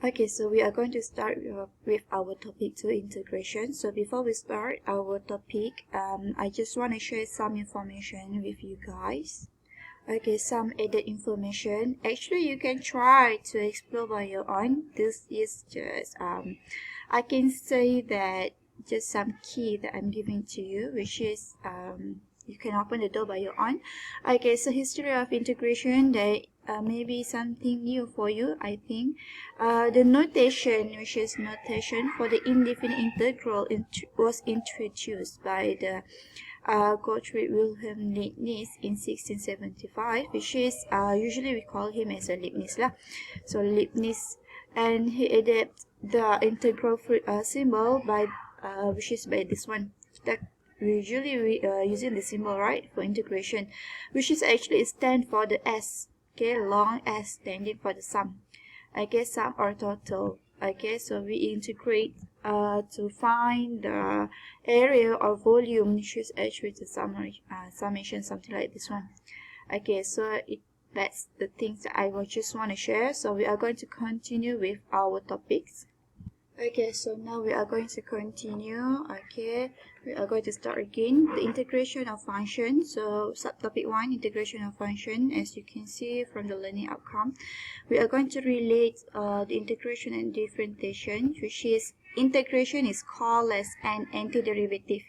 Okay, so we are going to start with our topic 2 integration. So before we start our topic, I just want to share some information with you guys. Okay, some added information. Actually, you can try to explore by your own. This is just, I can say that just some key that I'm giving to you, which is, you can open the door by your own. Okay, so history of integration, that may be something new for you, I think. The notation, which is notation for the indefinite integral, was introduced by the Gottfried Wilhelm Leibniz in 1675, which is usually we call him as a Leibniz lah. So Leibniz, and he adapted the integral symbol by which is by this one. That usually we using the symbol, right, for integration, which is actually stand for the S. Okay, long S standing for the sum. Okay, sum or total. Okay, so we integrate to find the area or volume, which is actually the summation, something like this one. Okay, so that's the things that I just want to share. So we are going to continue with our topics. Okay, so now we are going to continue. Okay, we are going to start again the integration of function. So subtopic 1, integration of function. As you can see from the learning outcome, we are going to relate the integration and differentiation, which is integration is called as an antiderivative.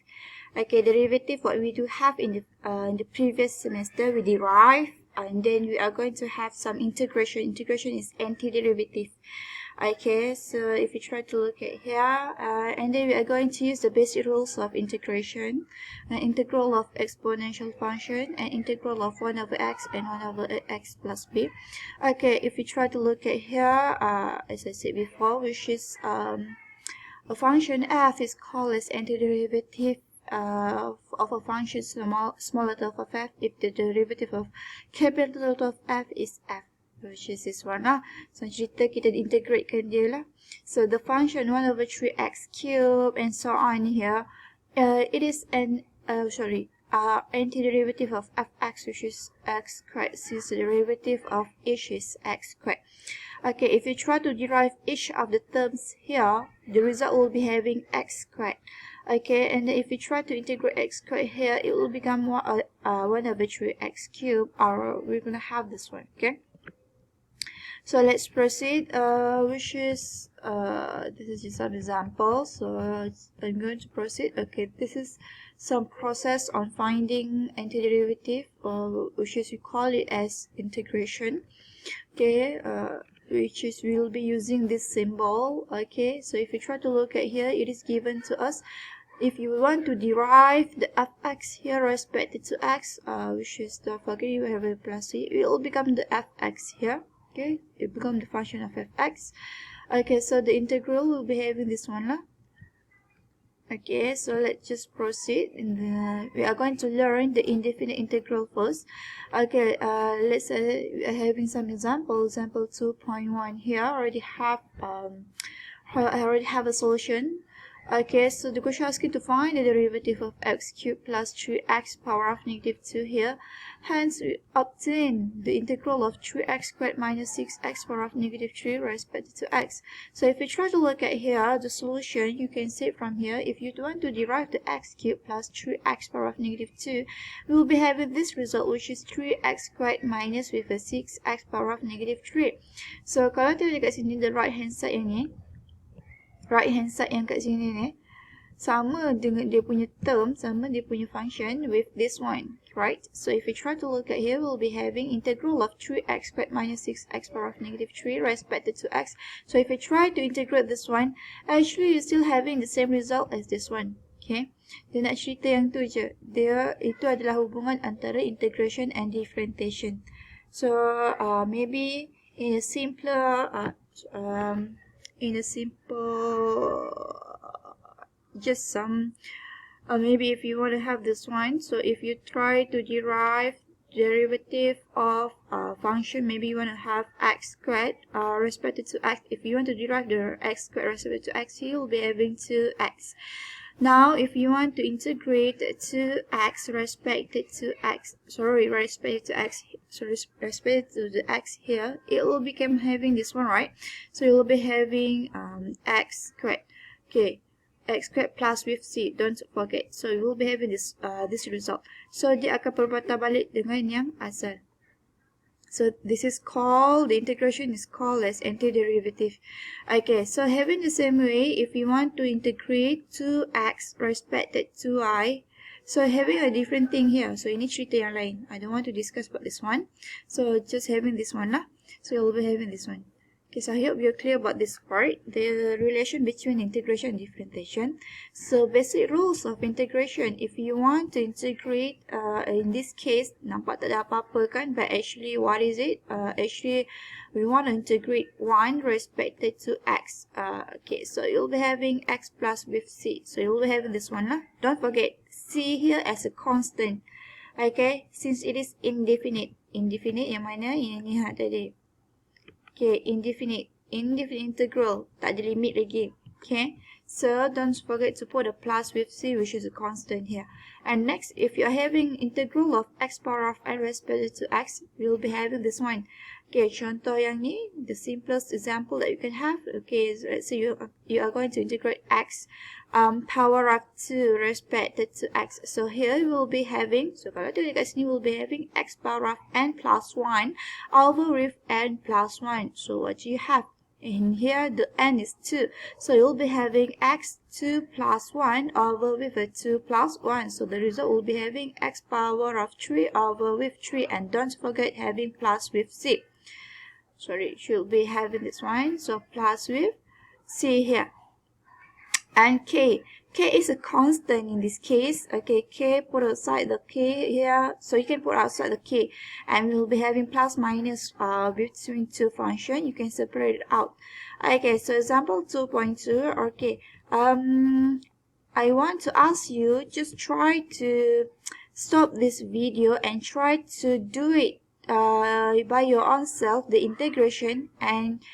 Okay, derivative, what we do have in the previous semester, we derive, and then we are going to have some integration. Integration is antiderivative. Okay, so if you try to look at here, and then we are going to use the basic rules of integration, integral of exponential function, and integral of 1 over x and 1 over x plus b. Okay, if you try to look at here, as I said before, which is a function f is called as antiderivative of a function small letter of f if the derivative of capital letter of f is f, which is this one lah. So cerita kita integratekan dia lah. So the function 1 over 3x cubed and so on here, it is an antiderivative of fx, which is x squared, since the derivative of each is x squared. Okay, if you try to derive each of the terms here, the result will be having x squared. Okay, and if you try to integrate x squared here, it will become 1 over 3x cubed, or we're going to have this one. Okay, so let's proceed, which is this is just some examples. So I'm going to proceed. Okay, this is some process on finding antiderivative, which is we call it as integration. Okay, which is we'll be using this symbol. Okay, so if you try to look at here, it is given to us. If you want to derive the fx here respected to x, which is the forget you have a plus c, it will become the fx here. Okay, it becomes the function of fx. Okay, so the integral will be having this one lah. Okay, so let's just proceed. We are going to learn the indefinite integral first. Okay, let's say we are having some example. Example 2.1 here. I already have a solution. Okay, so the question asks you to find the derivative of x cubed plus 3x power of negative 2 here. Hence, we obtain the integral of 3x squared minus 6x power of negative 3 respect to x. So if you try to look at here, the solution, you can see from here, if you want to derive the x cubed plus 3x power of negative 2, we will be having this result, which is 3x squared minus with a 6x power of negative 3. So kalau kita dekat sini, the right hand side yang ni, right hand side yang kat sini ni sama dengan dia punya term, sama dia punya function with this one, right? So if we try to look at here, we'll be having integral of 3x squared minus 6x power of negative 3 respected to x. So if we try to integrate this one, actually you're still having the same result as this one. Okay, dia nak cerita yang tu je, dia itu adalah hubungan antara integration and differentiation. So maybe in a simpler just some maybe if you want to have this one, so if you try to derive derivative of function, maybe you want to have x squared respected to x. If you want to derive the x squared respected to x, you will be having 2x. Now if you want to integrate 2x respect to x, respect to the x here, it will become having this one, right? So you will be having x squared, okay, x squared plus with c, don't forget. So you will be having this this result. So dia akan perbuatan balik dengan yang asal. So this is called, the integration is called as antiderivative. Okay, so having the same way, if you want to integrate 2x respected to I, so having a different thing here. So ini cerita yang lain. I don't want to discuss about this one. So just having this one lah. So you'll be having this one. Okay, so I hope you're clear about this part, the relation between integration and differentiation. So basic rules of integration, if you want to integrate, in this case, nampak tak ada apa-apa kan, but actually what is it? Actually, we want to integrate 1 respected to x. Okay, so you'll be having x plus with c. So you'll be having this one lah. Don't forget, c here as a constant. Okay, since it is indefinite. Indefinite yang mana? Yang ni tadi. Okay, indefinite integral, tak ada limit lagi. Okay, so don't forget to put a plus with c, which is a constant here. And next, if you are having integral of x power of n respected to x, we'll be having this one. Okay, contoh yang ni, the simplest example that you can have. Okay, so let's say you are going to integrate x power of 2 respected to x. So here we will be having, so kalau tu dekat sini, we'll be having x power of n plus 1 over with n plus 1. So what do you have? In here the n is 2, so you'll be having x 2 plus 1 over with a 2 plus 1. So the result will be having x power of 3 over with 3, and don't forget having plus with c. Sorry, should be having this one, so plus with c here. And k is a constant in this case. Okay, k, put aside the k here, so you can put outside the k, and we'll be having plus minus between two function. You can separate it out. Okay, so example 2.2. okay, I want to ask you, just try to stop this video and try to do it by your own self, the integration, and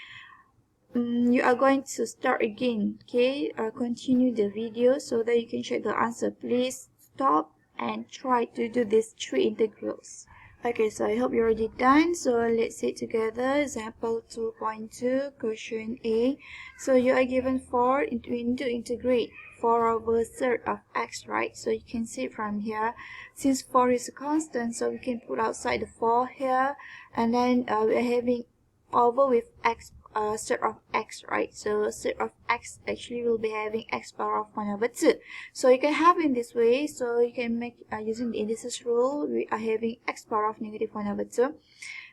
you are going to start again. Okay, continue the video so that you can check the answer. Please stop and try to do these 3 integrals. Okay, so I hope you're already done. So let's see it together. Example 2.2, question A. So you are given 4, we need to integrate 4 over third of x, right? So you can see from here, since 4 is a constant, so we can put outside the 4 here, and then we're having over with x, third of x, right? So third of x actually will be having x power of 1 over 2. So you can have in this way, so you can make using the indices rule, we are having x power of negative 1 over 2.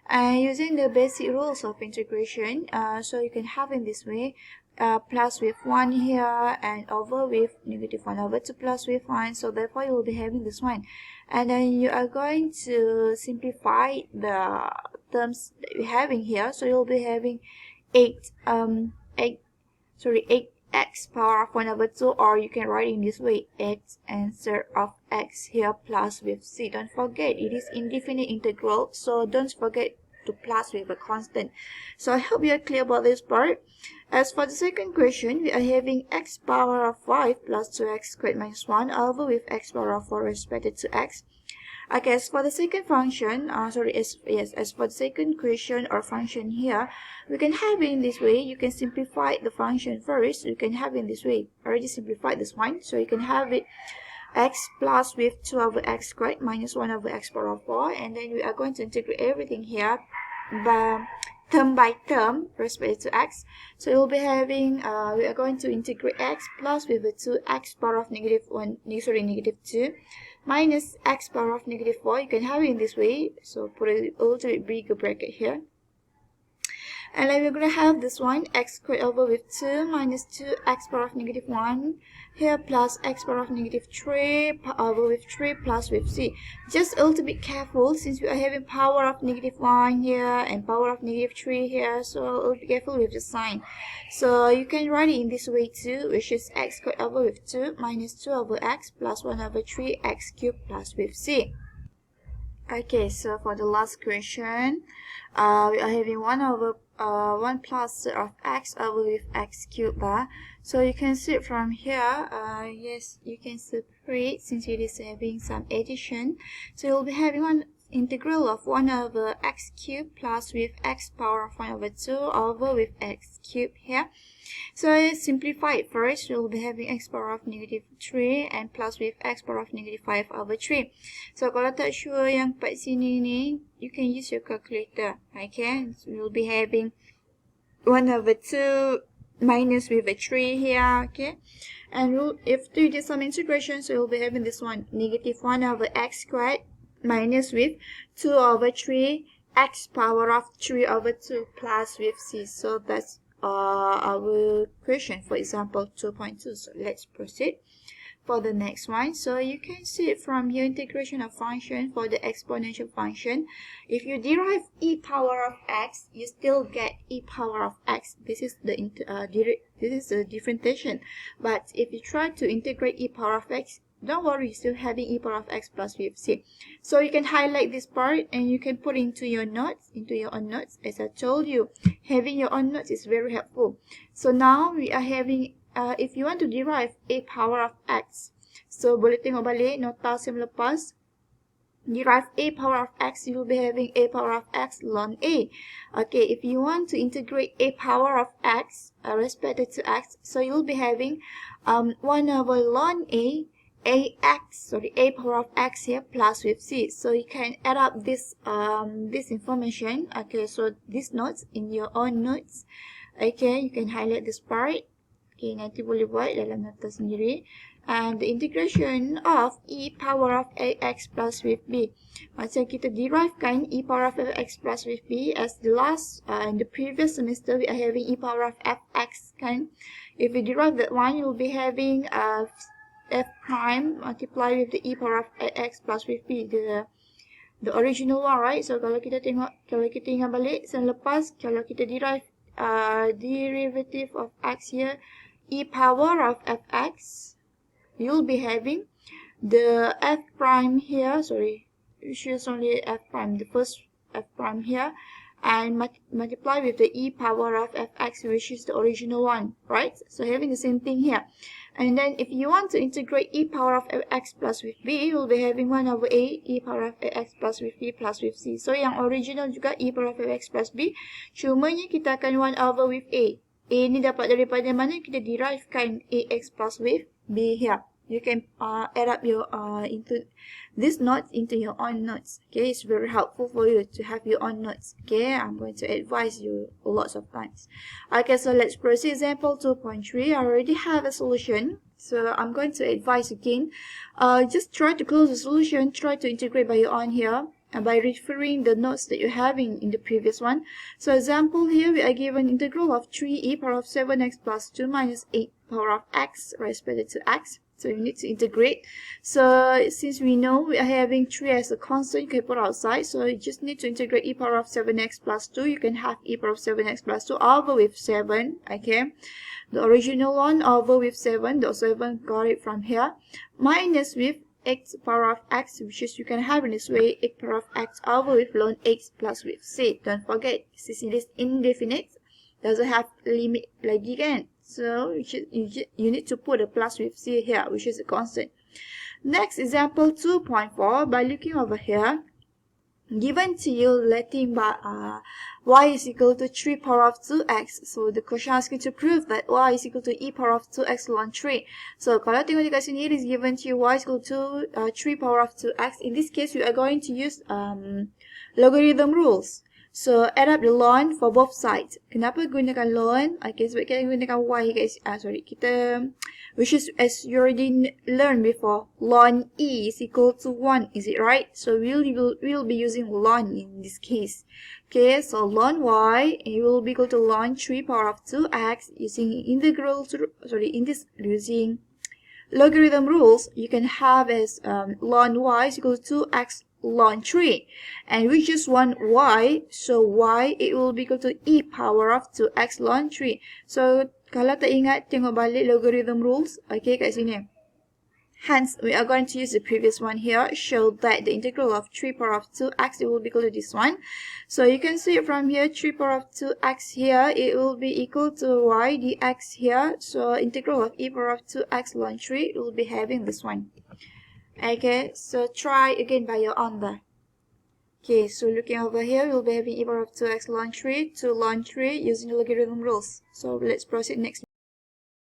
And using the basic rules of integration, so you can have in this way, plus with 1 here and over with negative 1 over 2 plus with 1. So therefore you will be having this one, and then you are going to simplify the terms that you're having here. So you'll be having 8x power of 1 over 2, or you can write in this way, 8 and third of x here plus with c. Don't forget, it is indefinite integral, so don't forget to plus with a constant. So I hope you are clear about this part. As for the second question, we are having x power of 5 plus 2x squared minus 1 over with x power of 4 respected to x. Okay, as for the second function, as for the second question or function here, we can have it in this way. You can simplify the function first. You can have it in this way. I already simplified this one, so you can have it x plus with 2 over x squared minus 1 over x power of 4, and then we are going to integrate everything here by term by term respect to x. So you'll be having we are going to integrate x plus with a 2x power of negative 2 minus x power of negative 4. You can have it in this way, so put a little bit bigger bracket here. And then we're going to have this one, x squared over with 2 minus 2x power of negative 1 here plus x power of negative 3 over with 3 plus with c. Just a little bit careful, since we are having power of negative 1 here and power of negative 3 here, so a little bit careful with the sign. So you can write it in this way too, which is x squared over with 2 minus 2 over x plus 1 over 3 x cubed plus with c. Okay, so for the last question, we are having 1 over 1 plus of x over with x cubed bar. So you can see from here, yes, you can separate since it is having some addition. So you'll be having one integral of 1 over x cubed plus with x power of 1 over 2 over with x cubed here. So I simplify it first. We'll be having x power of negative 3 and plus with x power of negative 5 over 3. So kalau tak sure yang part sini ni, you can use your calculator. Okay, so we'll be having 1 over 2 minus with a 3 here. Okay, and if we do some integration, so we'll be having this one, negative 1 over x squared minus with 2 over 3 x power of 3 over 2 plus with c. So that's our question for example 2.2. So let's proceed for the next one. So you can see it from your integration of function for the exponential function. If you derive e power of x, you still get e power of x. This is the differentiation. But if you try to integrate e power of x, don't worry, you're still having e power of x plus with c. So you can highlight this part and you can put into your notes, As I told you, having your own notes is very helpful. So now we are having, if you want to derive a power of x, so boleh tengok balik nota yang lepas. Derive a power of x, you will be having a power of x ln a. Okay, if you want to integrate a power of x respected to x, so you'll be having 1 over ln a power of x here plus with c. So you can add up this information. Okay, so these notes in your own notes. Okay, you can highlight this part. Okay, nanti boleh buat dalam nota sendiri. And the integration of e power of ax plus with b. Macam kita derivekan e power of x plus with b as the last in the previous semester we are having e power of fx kan. If we derive that one, you'll be having f prime multiply with the e power of x plus with b, the original one, right? So kalau kita ingat balik selepas, kalau kita derive derivative of x here, e power of fx, you'll be having the f prime here, which is only f prime, the first f prime here, and multiply with the e power of fx, which is the original one, right? So having the same thing here. And then if you want to integrate e power of x plus with b, you'll be having 1 over a e power of x plus with b plus with c. So yang original juga e power of x plus b, cumanya kita akan 1 over with a. A ni dapat daripada mana? Kita derivekan ax plus with b here. You can add up your into these notes into your own notes. Okay, it's very helpful for you to have your own notes. Okay, I'm going to advise you lots of times. Okay, so let's proceed. Example 2.3. I already have a solution, so I'm going to advise again. Just try to close the solution. Try to integrate by your own here. By referring the notes that you're having in the previous one. So example here, we are given integral of 3e power of 7x plus 2 minus 8 power of x respected to x. So you need to integrate. So since we know we are having 3 as a constant, you can put outside. So you just need to integrate e power of 7x plus 2. You can have e power of 7x plus 2 over with 7. Okay. The original one over with 7. The 7 got it from here. Minus with x power of x, which is you can have in this way, x power of x over with ln x plus with c. Don't forget, since it is indefinite, doesn't have limit lagi kan. So you need to put a plus with c here, which is a constant. Next, example 2.4. By looking over here, given to you letting y is equal to 3 power of 2x. So the question asks you to prove that y is equal to e power of 2x ln 3. So kalau tengok dekat sini, it is given to you y is equal to 3 power of 2x. In this case, we are going to use logarithm rules. So add up the ln for both sides. Kenapa gunakan ln? Okay, sebab kita gunakan y guys. Which is, as you already learned before, ln e is equal to 1. Is it right? So we'll be using ln in this case. Okay, so ln y will be equal to ln 3 power of 2x using using logarithm rules. You can have as ln y is equal to 2x ln 3, and we just want y, so y it will be equal to e power of 2x ln 3. So kalau tak ingat, tengok balik logarithm rules. Okay, kat sini Hence, we are going to use the previous one here, show that the integral of 3 power of 2x, it will be equal to this one. So you can see from here, 3 power of 2x here, it will be equal to y dx here. So integral of e power of 2x ln 3, it will be having this one. Okay, so try again by your own there. Okay, so looking over here, we'll be having e power of 2x ln 3 to ln 3 using the logarithm rules. So let's proceed next.